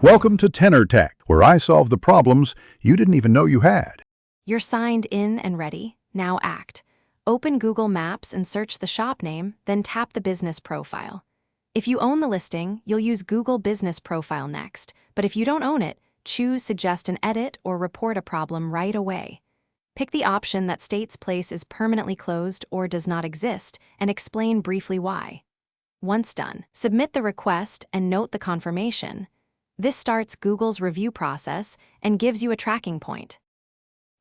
Welcome to Tenor Tech, where I solve the problems you didn't even know you had. You're signed in and ready. Now act. Open Google Maps and search the shop name, then tap the business profile. If you own the listing, you'll use Google Business Profile next, but if you don't own it, choose Suggest an Edit or Report a Problem right away. Pick the option that states place is permanently closed or does not exist, and explain briefly why. Once done, submit the request and note the confirmation. This starts Google's review process and gives you a tracking point.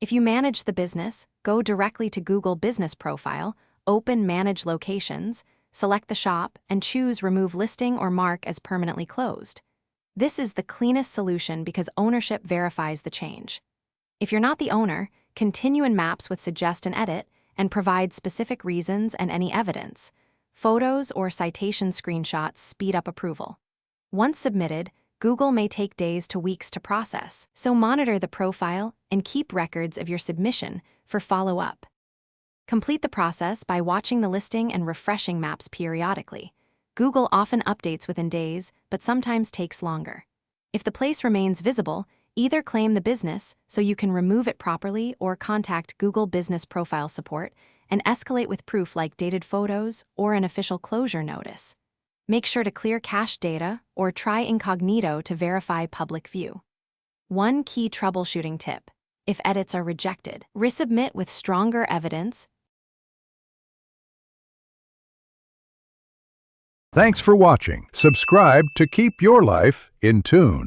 If you manage the business, go directly to Google Business Profile, open Manage Locations, select the shop, and choose Remove Listing or Mark as permanently closed. This is the cleanest solution because ownership verifies the change. If you're not the owner, continue in Maps with Suggest an Edit and provide specific reasons and any evidence. Photos or citation screenshots speed up approval. Once submitted, Google may take days to weeks to process, so monitor the profile and keep records of your submission for follow-up. Complete the process by watching the listing and refreshing Maps periodically. Google often updates within days, but sometimes takes longer. If the place remains visible, either claim the business so you can remove it properly or contact Google Business Profile support and escalate with proof like dated photos or an official closure notice. Make sure to clear cache data or try incognito to verify public view. One key troubleshooting tip: if edits are rejected, resubmit with stronger evidence. Thanks for watching. Subscribe to keep your life in tune.